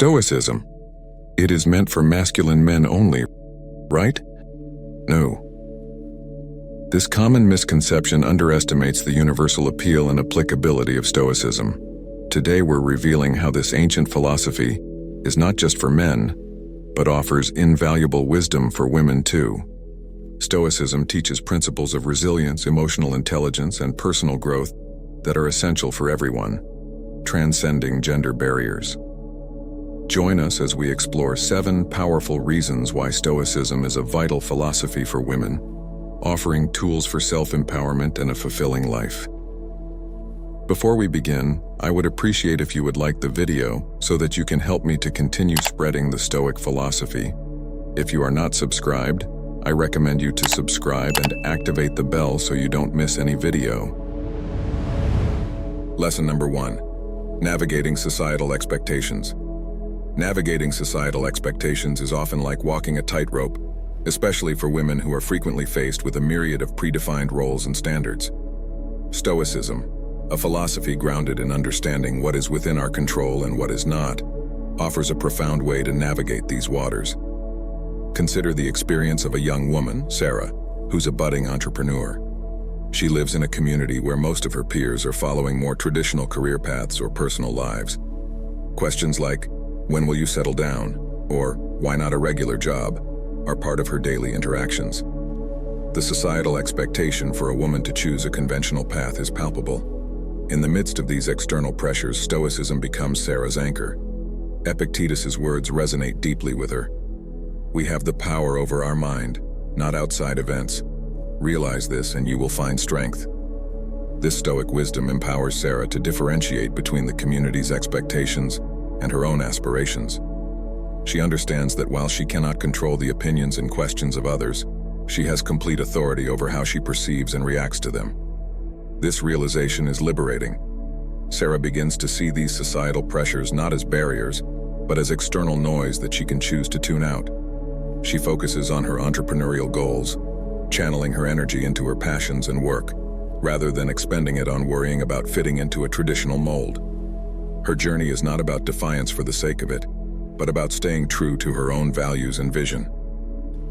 Stoicism. It is meant for masculine men only, right? No. This common misconception underestimates the universal appeal and applicability of Stoicism. Today we're revealing how this ancient philosophy is not just for men, but offers invaluable wisdom for women too. Stoicism teaches principles of resilience, emotional intelligence, and personal growth that are essential for everyone, transcending gender barriers. Join us as we explore 7 powerful reasons why Stoicism is a vital philosophy for women, offering tools for self-empowerment and a fulfilling life. Before we begin, I would appreciate if you would like the video so that you can help me to continue spreading the Stoic philosophy. If you are not subscribed, I recommend you to subscribe and activate the bell so you don't miss any video. Lesson number 1. Navigating societal expectations. Navigating societal expectations is often like walking a tightrope, especially for women who are frequently faced with a myriad of predefined roles and standards. Stoicism, a philosophy grounded in understanding what is within our control and what is not, offers a profound way to navigate these waters. Consider the experience of a young woman, Sarah, who's a budding entrepreneur. She lives in a community where most of her peers are following more traditional career paths or personal lives. Questions like, "When will you settle down?" or "Why not a regular job?" are part of her daily interactions. The societal expectation for a woman to choose a conventional path is palpable. In the midst of these external pressures, Stoicism becomes Sarah's anchor. Epictetus's words resonate deeply with her. "We have the power over our mind, not outside events. Realize this and you will find strength." This Stoic wisdom empowers Sarah to differentiate between the community's expectations and her own aspirations. She understands that while she cannot control the opinions and questions of others, she has complete authority over how she perceives and reacts to them. This realization is liberating. Sarah begins to see these societal pressures not as barriers, but as external noise that she can choose to tune out. She focuses on her entrepreneurial goals, channeling her energy into her passions and work, rather than expending it on worrying about fitting into a traditional mold. Her journey is not about defiance for the sake of it, but about staying true to her own values and vision.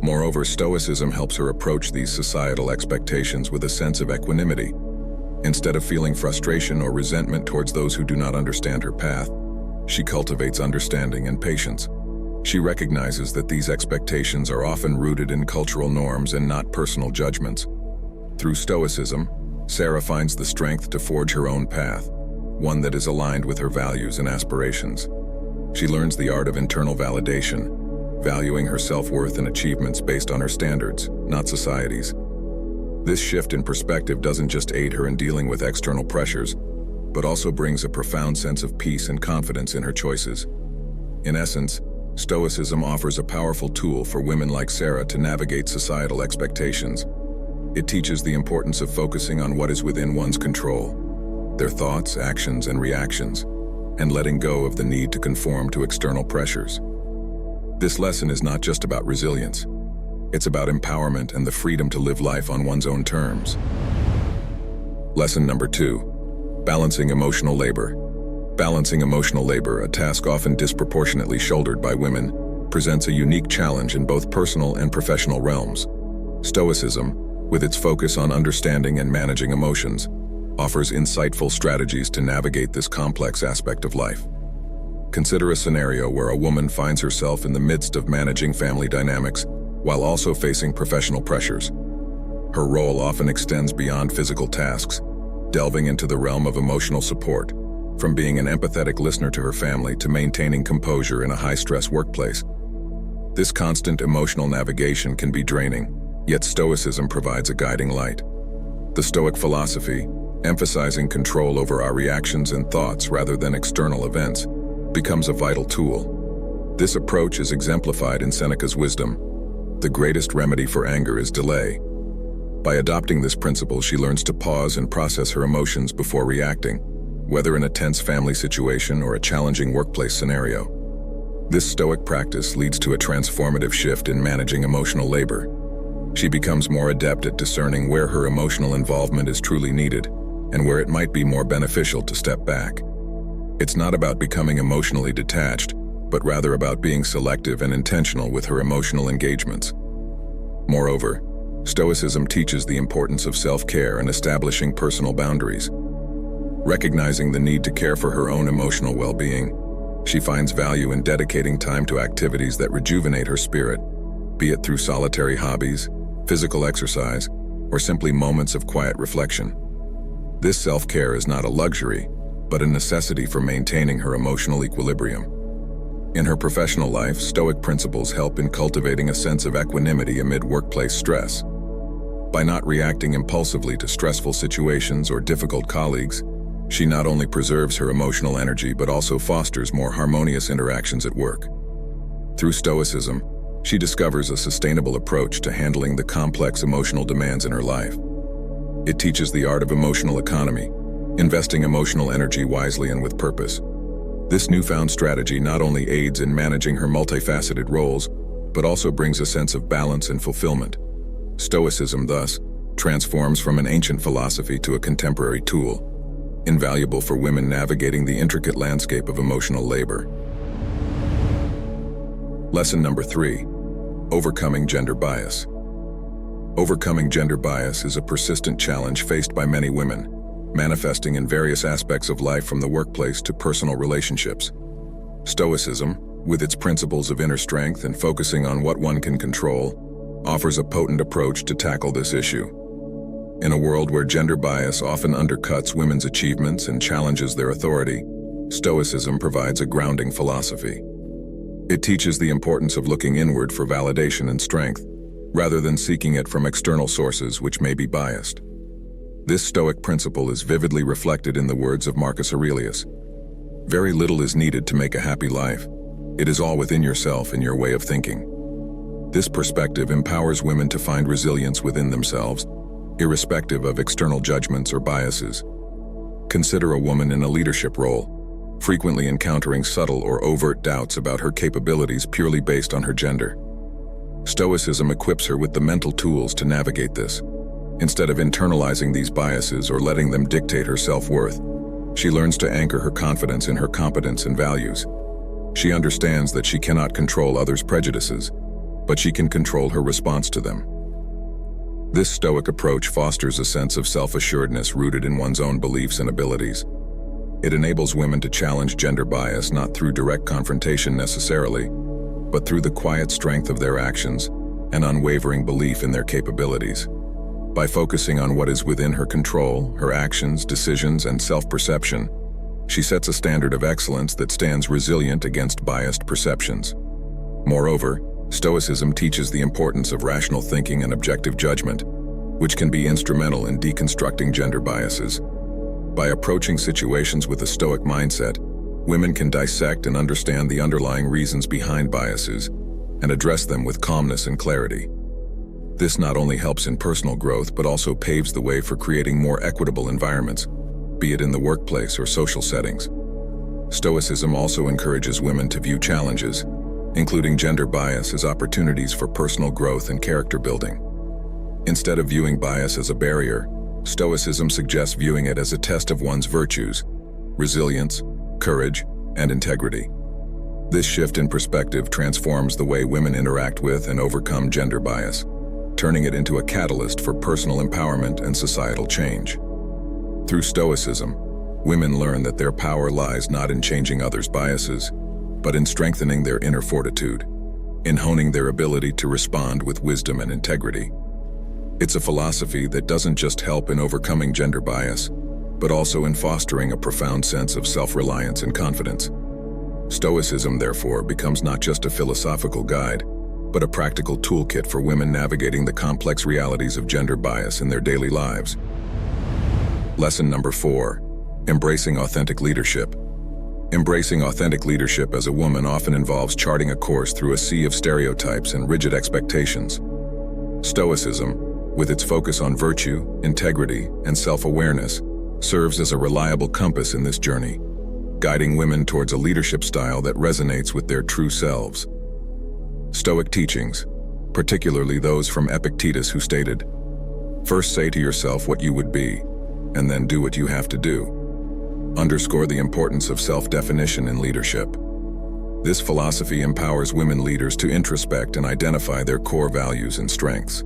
Moreover, Stoicism helps her approach these societal expectations with a sense of equanimity. Instead of feeling frustration or resentment towards those who do not understand her path, she cultivates understanding and patience. She recognizes that these expectations are often rooted in cultural norms and not personal judgments. Through Stoicism, Sarah finds the strength to forge her own path, one that is aligned with her values and aspirations. She learns the art of internal validation, valuing her self-worth and achievements based on her standards, not society's. This shift in perspective doesn't just aid her in dealing with external pressures, but also brings a profound sense of peace and confidence in her choices. In essence, Stoicism offers a powerful tool for women like Sarah to navigate societal expectations. It teaches the importance of focusing on what is within one's control, their thoughts, actions, and reactions, and letting go of the need to conform to external pressures. This lesson is not just about resilience. It's about empowerment and the freedom to live life on one's own terms. Lesson number 2. Balancing emotional labor. Balancing emotional labor, a task often disproportionately shouldered by women, presents a unique challenge in both personal and professional realms. Stoicism, with its focus on understanding and managing emotions, offers insightful strategies to navigate this complex aspect of life. Consider a scenario where a woman finds herself in the midst of managing family dynamics while also facing professional pressures. Her role often extends beyond physical tasks, delving into the realm of emotional support, from being an empathetic listener to her family to maintaining composure in a high-stress workplace. This constant emotional navigation can be draining, yet Stoicism provides a guiding light. The Stoic philosophy, emphasizing control over our reactions and thoughts rather than external events, becomes a vital tool. This approach is exemplified in Seneca's wisdom. The greatest remedy for anger is delay. By adopting this principle, she learns to pause and process her emotions before reacting, whether in a tense family situation or a challenging workplace scenario. This Stoic practice leads to a transformative shift in managing emotional labor. She becomes more adept at discerning where her emotional involvement is truly needed and where it might be more beneficial to step back. It's not about becoming emotionally detached, but rather about being selective and intentional with her emotional engagements. Moreover, Stoicism teaches the importance of self-care and establishing personal boundaries. Recognizing the need to care for her own emotional well-being, she finds value in dedicating time to activities that rejuvenate her spirit, be it through solitary hobbies, physical exercise, or simply moments of quiet reflection. This self-care is not a luxury, but a necessity for maintaining her emotional equilibrium. In her professional life, Stoic principles help in cultivating a sense of equanimity amid workplace stress. By not reacting impulsively to stressful situations or difficult colleagues, she not only preserves her emotional energy but also fosters more harmonious interactions at work. Through Stoicism, she discovers a sustainable approach to handling the complex emotional demands in her life. It teaches the art of emotional economy, investing emotional energy wisely and with purpose. This newfound strategy not only aids in managing her multifaceted roles, but also brings a sense of balance and fulfillment. Stoicism, thus, transforms from an ancient philosophy to a contemporary tool, invaluable for women navigating the intricate landscape of emotional labor. Lesson number 3. Overcoming gender bias. Overcoming gender bias is a persistent challenge faced by many women, manifesting in various aspects of life from the workplace to personal relationships. Stoicism, with its principles of inner strength and focusing on what one can control, offers a potent approach to tackle this issue. In a world where gender bias often undercuts women's achievements and challenges their authority, Stoicism provides a grounding philosophy. It teaches the importance of looking inward for validation and strength, rather than seeking it from external sources which may be biased. This Stoic principle is vividly reflected in the words of Marcus Aurelius. Very little is needed to make a happy life. It is all within yourself and your way of thinking. This perspective empowers women to find resilience within themselves, irrespective of external judgments or biases. Consider a woman in a leadership role, frequently encountering subtle or overt doubts about her capabilities purely based on her gender. Stoicism equips her with the mental tools to navigate this. Instead of internalizing these biases or letting them dictate her self-worth, she learns to anchor her confidence in her competence and values. She understands that she cannot control others' prejudices, but she can control her response to them. This Stoic approach fosters a sense of self-assuredness rooted in one's own beliefs and abilities. It enables women to challenge gender bias not through direct confrontation necessarily, but through the quiet strength of their actions and unwavering belief in their capabilities. By focusing on what is within her control, her actions, decisions, and self-perception, she sets a standard of excellence that stands resilient against biased perceptions. Moreover, Stoicism teaches the importance of rational thinking and objective judgment, which can be instrumental in deconstructing gender biases. By approaching situations with a Stoic mindset, women can dissect and understand the underlying reasons behind biases and address them with calmness and clarity. This not only helps in personal growth but also paves the way for creating more equitable environments, be it in the workplace or social settings. Stoicism also encourages women to view challenges, including gender bias, as opportunities for personal growth and character building. Instead of viewing bias as a barrier, Stoicism suggests viewing it as a test of one's virtues, resilience, courage, and integrity. This shift in perspective transforms the way women interact with and overcome gender bias, turning it into a catalyst for personal empowerment and societal change. Through Stoicism, women learn that their power lies not in changing others' biases, but in strengthening their inner fortitude, in honing their ability to respond with wisdom and integrity. It's a philosophy that doesn't just help in overcoming gender bias, but also in fostering a profound sense of self-reliance and confidence. Stoicism, therefore, becomes not just a philosophical guide, but a practical toolkit for women navigating the complex realities of gender bias in their daily lives. Lesson number 4. Embracing authentic leadership. Embracing authentic leadership as a woman often involves charting a course through a sea of stereotypes and rigid expectations. Stoicism, with its focus on virtue, integrity, and self-awareness, serves as a reliable compass in this journey, guiding women towards a leadership style that resonates with their true selves. Stoic teachings, particularly those from Epictetus, who stated, "First say to yourself what you would be, and then do what you have to do," underscore the importance of self-definition in leadership. This philosophy empowers women leaders to introspect and identify their core values and strengths.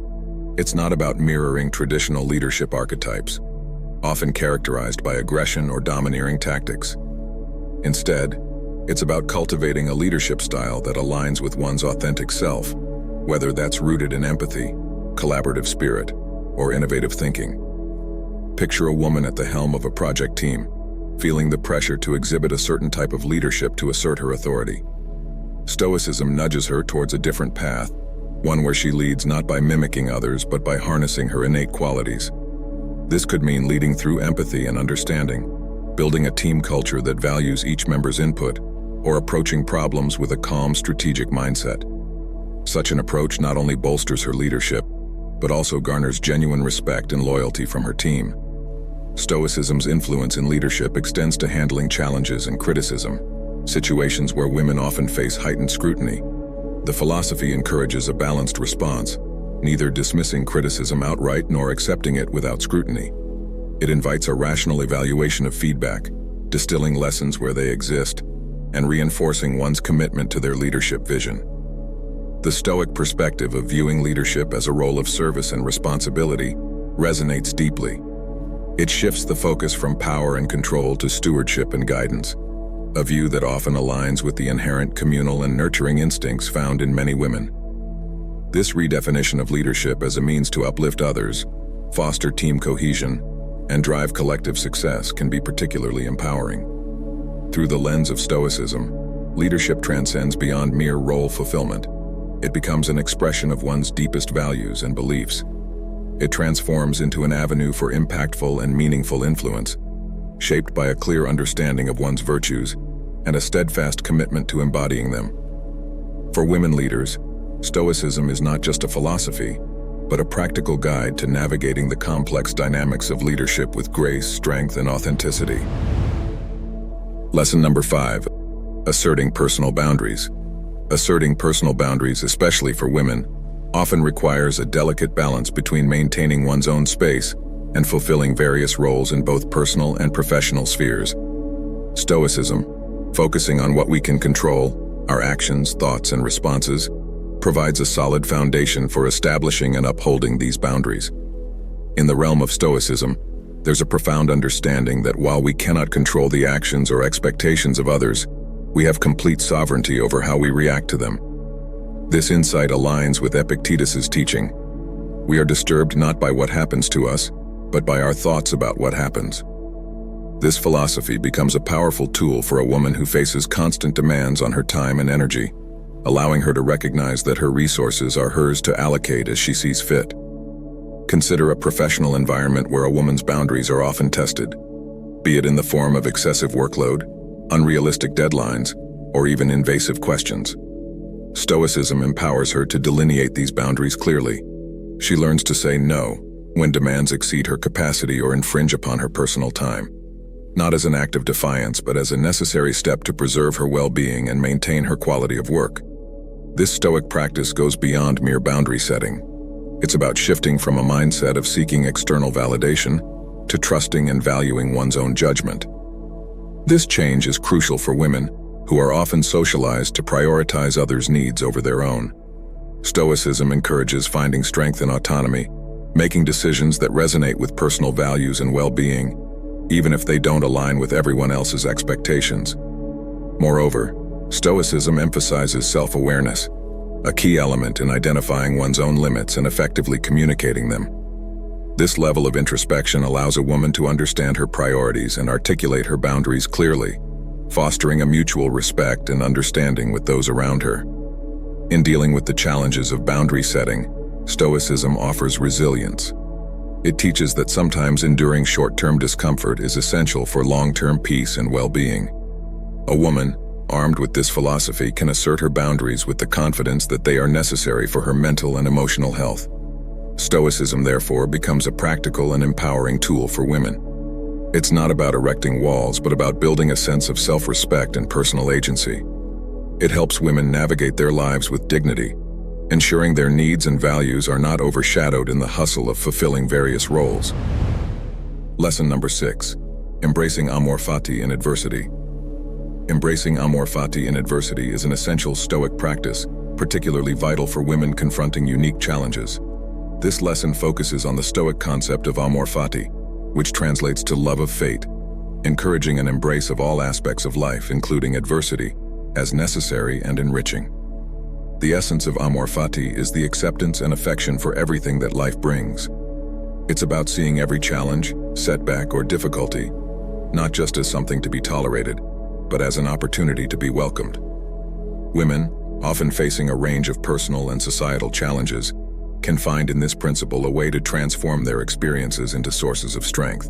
It's not about mirroring traditional leadership archetypes, often characterized by aggression or domineering tactics. Instead, it's about cultivating a leadership style that aligns with one's authentic self, whether that's rooted in empathy, collaborative spirit, or innovative thinking. Picture a woman at the helm of a project team, feeling the pressure to exhibit a certain type of leadership to assert her authority. Stoicism nudges her towards a different path, one where she leads not by mimicking others but by harnessing her innate qualities. This could mean leading through empathy and understanding, building a team culture that values each member's input, or approaching problems with a calm, strategic mindset. Such an approach not only bolsters her leadership, but also garners genuine respect and loyalty from her team. Stoicism's influence in leadership extends to handling challenges and criticism, situations where women often face heightened scrutiny. The philosophy encourages a balanced response, neither dismissing criticism outright nor accepting it without scrutiny. It invites a rational evaluation of feedback, distilling lessons where they exist, and reinforcing one's commitment to their leadership vision. The Stoic perspective of viewing leadership as a role of service and responsibility resonates deeply. It shifts the focus from power and control to stewardship and guidance, a view that often aligns with the inherent communal and nurturing instincts found in many women. This redefinition of leadership as a means to uplift others, foster team cohesion, and drive collective success can be particularly empowering. Through the lens of Stoicism, leadership transcends beyond mere role fulfillment. It becomes an expression of one's deepest values and beliefs. It transforms into an avenue for impactful and meaningful influence, shaped by a clear understanding of one's virtues and a steadfast commitment to embodying them. For women leaders, Stoicism is not just a philosophy, but a practical guide to navigating the complex dynamics of leadership with grace, strength, and authenticity. Lesson number 5: Asserting personal boundaries. Asserting personal boundaries, especially for women, often requires a delicate balance between maintaining one's own space and fulfilling various roles in both personal and professional spheres. Stoicism, focusing on what we can control, our actions, thoughts, and responses, provides a solid foundation for establishing and upholding these boundaries. In the realm of Stoicism, there's a profound understanding that while we cannot control the actions or expectations of others, we have complete sovereignty over how we react to them. This insight aligns with Epictetus's teaching. We are disturbed not by what happens to us, but by our thoughts about what happens. This philosophy becomes a powerful tool for a woman who faces constant demands on her time and energy, allowing her to recognize that her resources are hers to allocate as she sees fit. Consider a professional environment where a woman's boundaries are often tested, be it in the form of excessive workload, unrealistic deadlines, or even invasive questions. Stoicism empowers her to delineate these boundaries clearly. She learns to say no when demands exceed her capacity or infringe upon her personal time, not as an act of defiance, but as a necessary step to preserve her well-being and maintain her quality of work. This Stoic practice goes beyond mere boundary setting. It's about shifting from a mindset of seeking external validation to trusting and valuing one's own judgment. This change is crucial for women, who are often socialized to prioritize others' needs over their own. Stoicism encourages finding strength in autonomy, making decisions that resonate with personal values and well-being, even if they don't align with everyone else's expectations. Moreover, Stoicism emphasizes self-awareness, a key element in identifying one's own limits and effectively communicating them. This level of introspection allows a woman to understand her priorities and articulate her boundaries clearly, fostering a mutual respect and understanding with those around her. In dealing with the challenges of boundary setting, Stoicism offers resilience. It teaches that sometimes enduring short-term discomfort is essential for long-term peace and well-being. A woman, armed with this philosophy, can assert her boundaries with the confidence that they are necessary for her mental and emotional health. Stoicism, therefore, becomes a practical and empowering tool for women. It's not about erecting walls, but about building a sense of self-respect and personal agency. It helps women navigate their lives with dignity, ensuring their needs and values are not overshadowed in the hustle of fulfilling various roles. Lesson number 6: Embracing Amor, Fati in adversity. Embracing Amor Fati in adversity is an essential Stoic practice, particularly vital for women confronting unique challenges. This lesson focuses on the Stoic concept of Amor Fati, which translates to love of fate, encouraging an embrace of all aspects of life, including adversity, as necessary and enriching. The essence of Amor Fati is the acceptance and affection for everything that life brings. It's about seeing every challenge, setback, or difficulty, not just as something to be tolerated, but as an opportunity to be welcomed. Women, often facing a range of personal and societal challenges, can find in this principle a way to transform their experiences into sources of strength.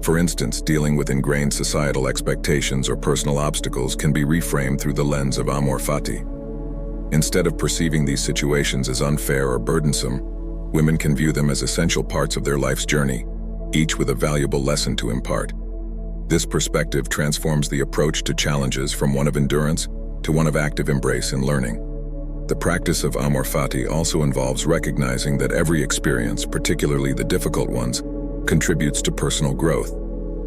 For instance, dealing with ingrained societal expectations or personal obstacles can be reframed through the lens of Amor Fati. Instead of perceiving these situations as unfair or burdensome, women can view them as essential parts of their life's journey, each with a valuable lesson to impart. This perspective transforms the approach to challenges from one of endurance to one of active embrace and learning. The practice of Amor Fati also involves recognizing that every experience, particularly the difficult ones, contributes to personal growth.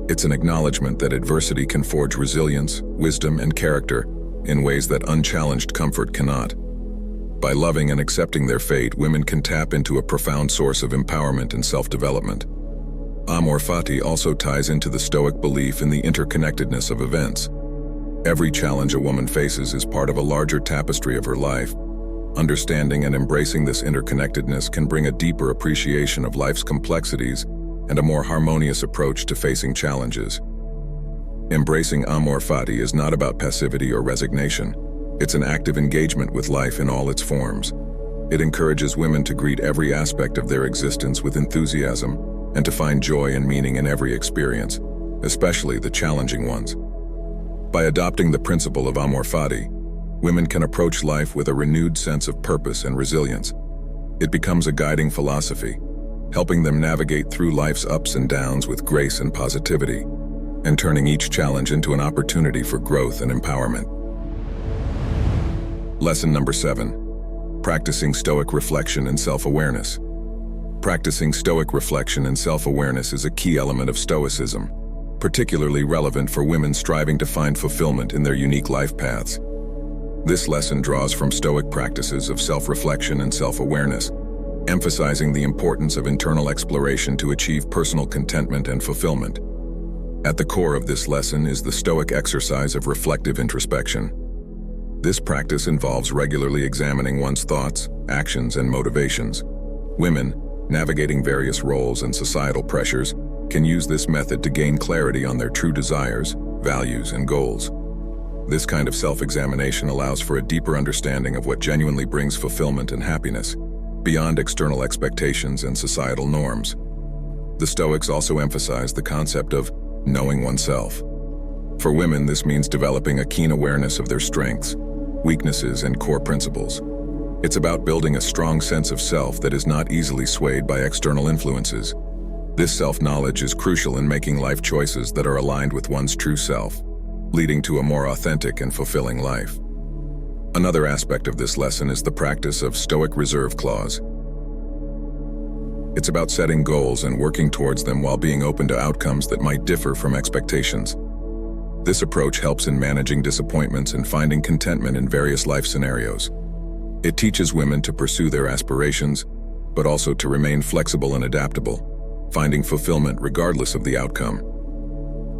It's an acknowledgement that adversity can forge resilience, wisdom, and character in ways that unchallenged comfort cannot. By loving and accepting their fate, women can tap into a profound source of empowerment and self-development. Amor Fati also ties into the Stoic belief in the interconnectedness of events. Every challenge a woman faces is part of a larger tapestry of her life. Understanding and embracing this interconnectedness can bring a deeper appreciation of life's complexities and a more harmonious approach to facing challenges. Embracing Amor Fati is not about passivity or resignation. It's an active engagement with life in all its forms. It encourages women to greet every aspect of their existence with enthusiasm and to find joy and meaning in every experience, especially the challenging ones. By adopting the principle of Amor Fati, women can approach life with a renewed sense of purpose and resilience. It becomes a guiding philosophy, helping them navigate through life's ups and downs with grace and positivity, and turning each challenge into an opportunity for growth and empowerment. Lesson number 7. Practicing Stoic reflection and self-awareness. Practicing Stoic reflection and self-awareness is a key element of Stoicism, particularly relevant for women striving to find fulfillment in their unique life paths. This lesson draws from Stoic practices of self-reflection and self-awareness, emphasizing the importance of internal exploration to achieve personal contentment and fulfillment. At the core of this lesson is the Stoic exercise of reflective introspection. This practice involves regularly examining one's thoughts, actions, and motivations. Women, navigating various roles and societal pressures, can use this method to gain clarity on their true desires, values, and goals. This kind of self-examination allows for a deeper understanding of what genuinely brings fulfillment and happiness, beyond external expectations and societal norms. The Stoics also emphasize the concept of knowing oneself. For women, this means developing a keen awareness of their strengths, weaknesses, and core principles. It's about building a strong sense of self that is not easily swayed by external influences. This self-knowledge is crucial in making life choices that are aligned with one's true self, leading to a more authentic and fulfilling life. Another aspect of this lesson is the practice of Stoic reserve clause. It's about setting goals and working towards them while being open to outcomes that might differ from expectations. This approach helps in managing disappointments and finding contentment in various life scenarios. It teaches women to pursue their aspirations, but also to remain flexible and adaptable, finding fulfillment regardless of the outcome.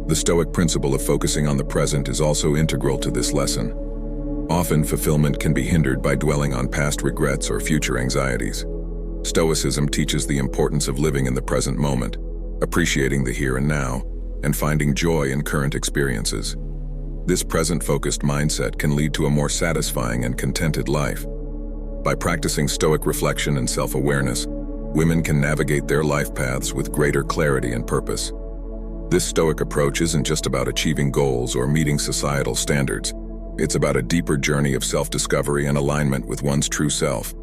The Stoic principle of focusing on the present is also integral to this lesson. Often, fulfillment can be hindered by dwelling on past regrets or future anxieties. Stoicism teaches the importance of living in the present moment, appreciating the here and now, and finding joy in current experiences. This present-focused mindset can lead to a more satisfying and contented life. By practicing Stoic reflection and self-awareness, women can navigate their life paths with greater clarity and purpose. This Stoic approach isn't just about achieving goals or meeting societal standards. It's about a deeper journey of self-discovery and alignment with one's true self.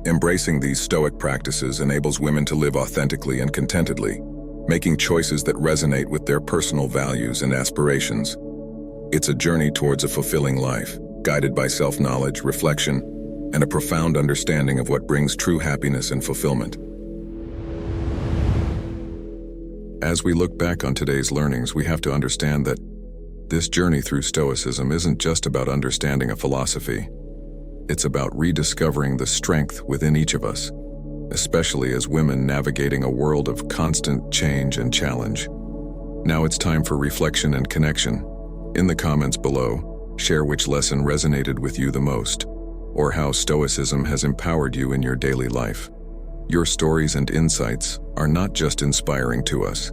Embracing these Stoic practices enables women to live authentically and contentedly, making choices that resonate with their personal values and aspirations. It's a journey towards a fulfilling life, guided by self-knowledge, reflection, and a profound understanding of what brings true happiness and fulfillment. As we look back on today's learnings, we have to understand that This journey through Stoicism isn't just about understanding a philosophy. It's about rediscovering the strength within each of us, especially as women navigating a world of constant change and challenge. Now it's time for reflection and connection. In the comments below, share which lesson resonated with you the most, or how Stoicism has empowered you in your daily life. Your stories and insights are not just inspiring to us.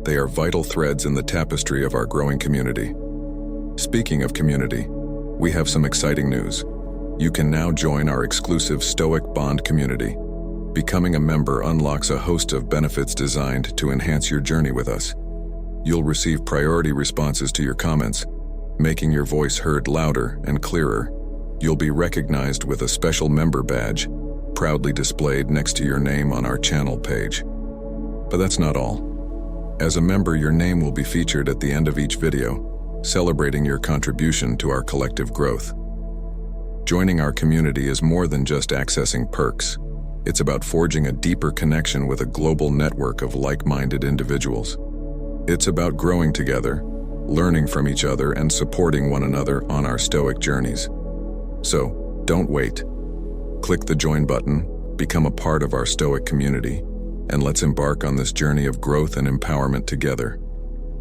They are vital threads in the tapestry of our growing community. Speaking of community, we have some exciting news. You can now join our exclusive Stoic Bond community. Becoming a member unlocks a host of benefits designed to enhance your journey with us. You'll receive priority responses to your comments, making your voice heard louder and clearer. You'll be recognized with a special member badge, proudly displayed next to your name on our channel page. But that's not all. As a member, your name will be featured at the end of each video, celebrating your contribution to our collective growth. Joining our community is more than just accessing perks. It's about forging a deeper connection with a global network of like-minded individuals. It's about growing together, learning from each other, and supporting one another on our Stoic journeys. So, don't wait. Click the join button, become a part of our Stoic community, and let's embark on this journey of growth and empowerment together.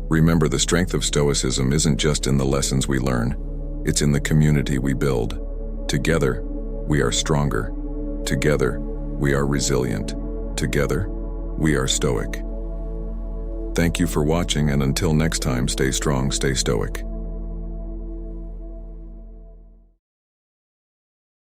Remember, the strength of Stoicism isn't just in the lessons we learn, it's in the community we build. Together, we are stronger. Together, we are resilient. Together, we are Stoic. Thank you for watching, and until next time, stay strong, stay Stoic.